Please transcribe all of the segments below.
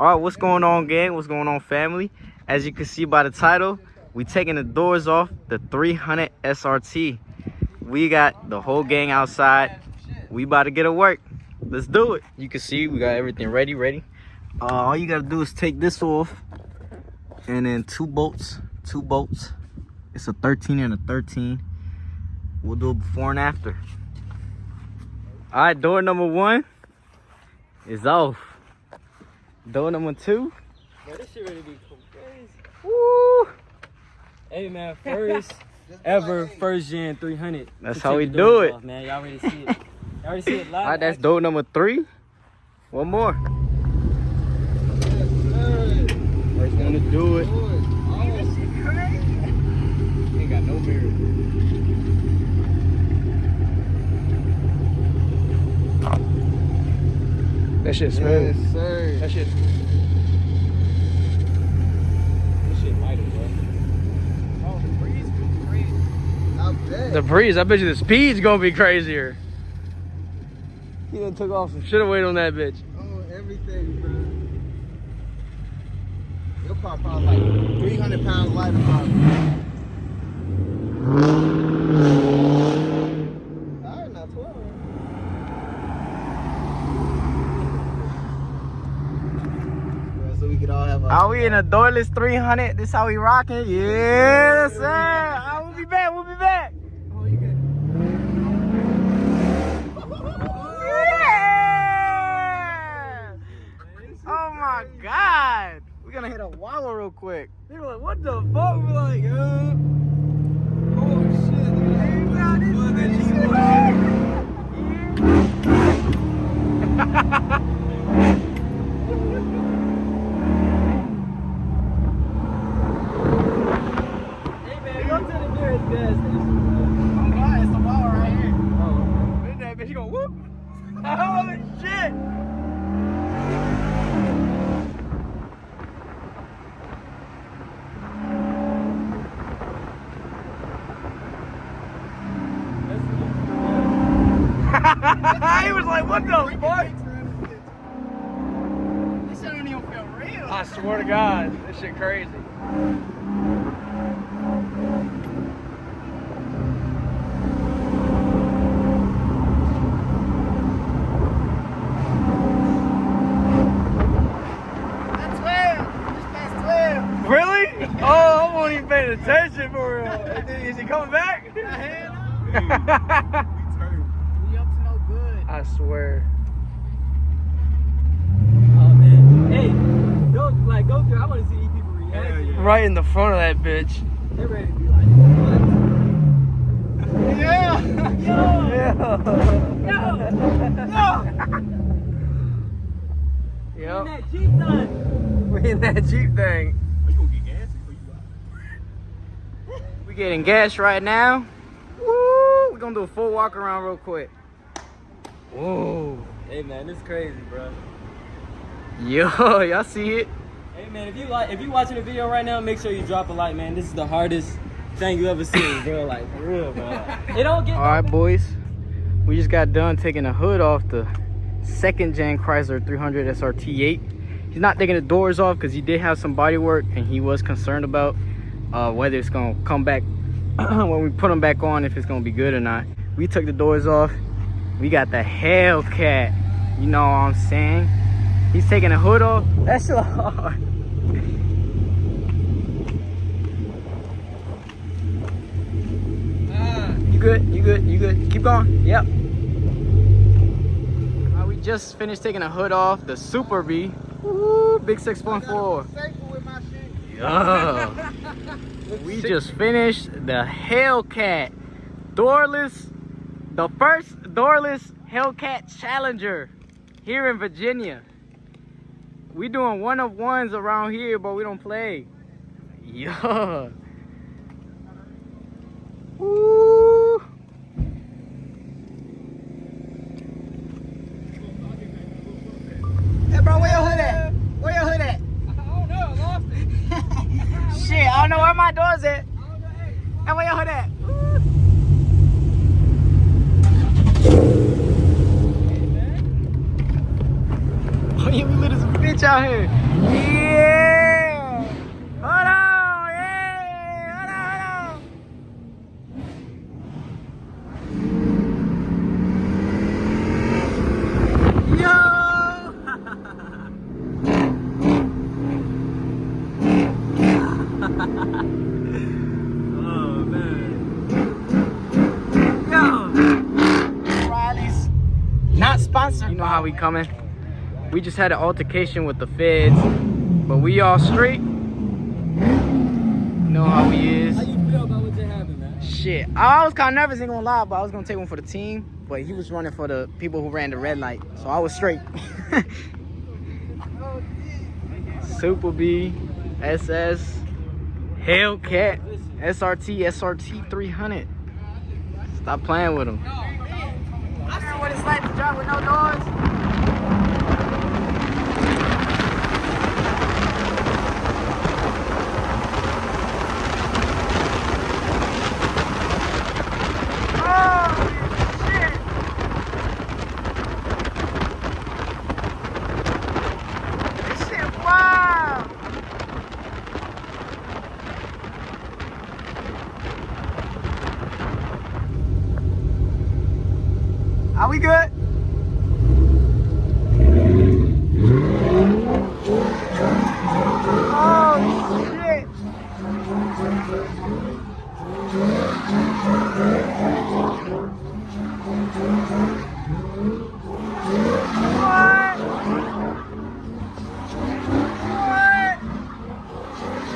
All right, what's going on, gang? What's going on, family? As you can see by the title, we taking the doors off the 300 SRT. We got the whole gang outside. We about to get to work. Let's do it. You can see we got everything ready. All you gotta do is take this off, and then two bolts. It's a 13 and a 13. We'll do it before and after. All right, door number 1 is off. Door number 2. Bro, this shit ready to be crazy. Woo! Hey man, first gen 300. That's how we do it. Off, man. Y'all already see it. Y'all already see it live. All right, that's door number 3. One more. First one to do it. Ain't got no mirror. That shit smooth. Yes, sir. That shit lighter, bro. Oh, the breeze is crazy. I bet. The breeze, I bet you the speed's gonna be crazier. He done took off some shit away on that bitch. Oh, everything, bro. Your car probably like 300 pounds lighter, probably. Alright, not 12. So we could all have Are we in a Doorless 300? This how we rocking? Yes, sir. Right, we'll be back. Oh, you good? Yeah. Oh my God. We're gonna hit a wallow real quick. They were like, what the fuck? We were like, oh shit. Go to the nearest gas station. Oh God, it's the wallow right here. Oh, Look at that bitch, you go whoop. Holy shit. He was like, what the fuck? This shit don't even feel real. I swear to God, this shit crazy. That's 12. It's past 12. Really? Oh, I wasn't even paying attention for real. Is he coming back? We up to no good. I swear. oh man. Hey, go through. I want to see these people react. Right in the front of that bitch. They're ready to be like, what? Yeah. In Yep. that Jeep son. We in that Jeep thing. Are you gonna get gas before you go? We getting gas right now. Woo! We're gonna do a full walk around real quick. Whoa. Hey man, this is crazy, bro. Yo, y'all see it? Hey man, if you watching the video right now, make sure you drop a like, man. This is the hardest thing you ever seen, bro. Like for real, bro. It don't get. All right, boys. We just got done taking the hood off the 2nd gen Chrysler 300 SRT8. He's not taking the doors off because he did have some body work and he was concerned about whether it's gonna come back when we put them back on, if it's gonna be good or not. We took the doors off. We got the Hellcat. You know what I'm saying? He's taking the hood off. That's so hard. You good? You good? You good? Keep going. Yep. We just finished taking the hood off the Super B. Woo, big 6.4. Yeah. We just finished the Hellcat. Doorless. The first Doorless Hellcat Challenger here in Virginia. We doing 1-of-1s around here, but we don't play. Yeah. Woo. Hey bro, where your hood at? Where your hood at? I don't know, I lost it. Shit, I don't know where my door's at. Hey, where your hood at? Oh yeah, we lit as a bitch out here. You know how we coming. We just had an altercation with the feds, but we all straight. You know how he is. How you feel about what just happened, man? Shit, I was kind of nervous, ain't gonna lie, but I was gonna take one for the team, but he was running for the people who ran the red light, so I was straight. Super B, SS, Hellcat, SRT 300. Stop playing with him. I see what it's like to drive with no doors. Are we good? Oh shit! What?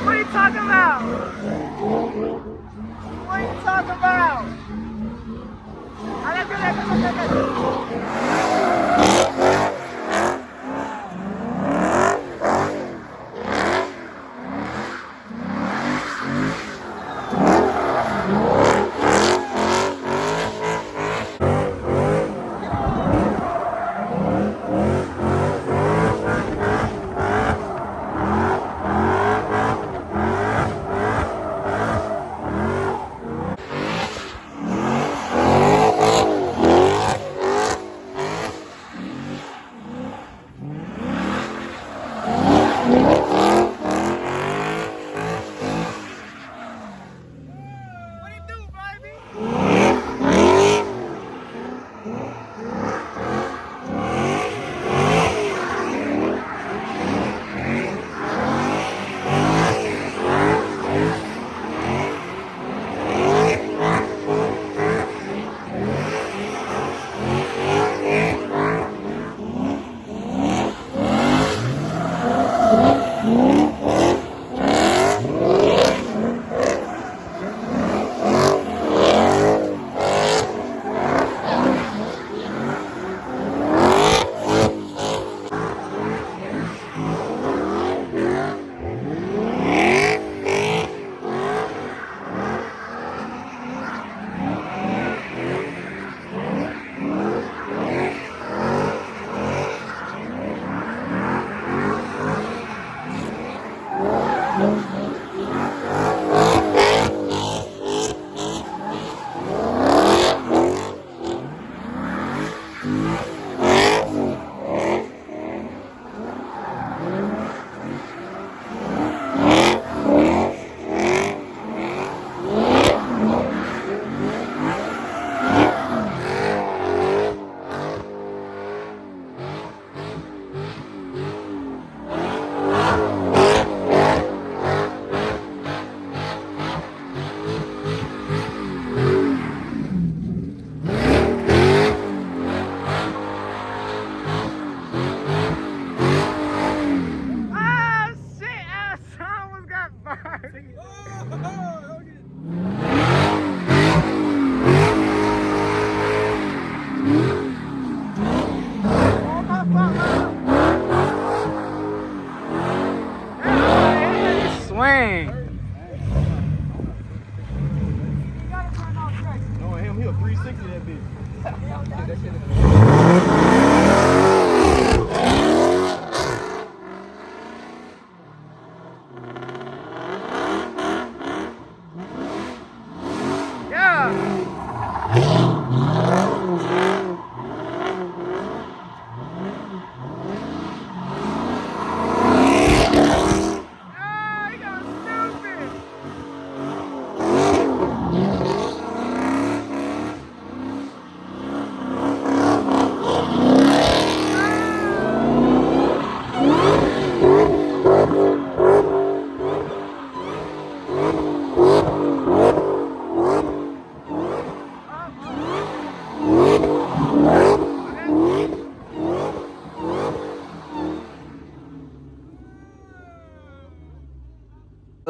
What are you talking about? What are you talking about? Swing. No, him, he a 360 that bitch.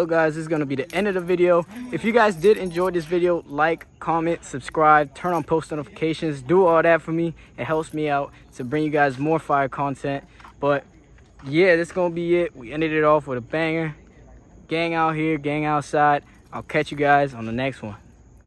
Look guys, this is gonna be the end of the video. If you guys did enjoy this video, like, comment, subscribe, turn on post notifications, do all that for me. It helps me out to bring you guys more fire content. But yeah, that's gonna be it. We ended it off with a banger. Gang out here, gang outside. I'll catch you guys on the next one.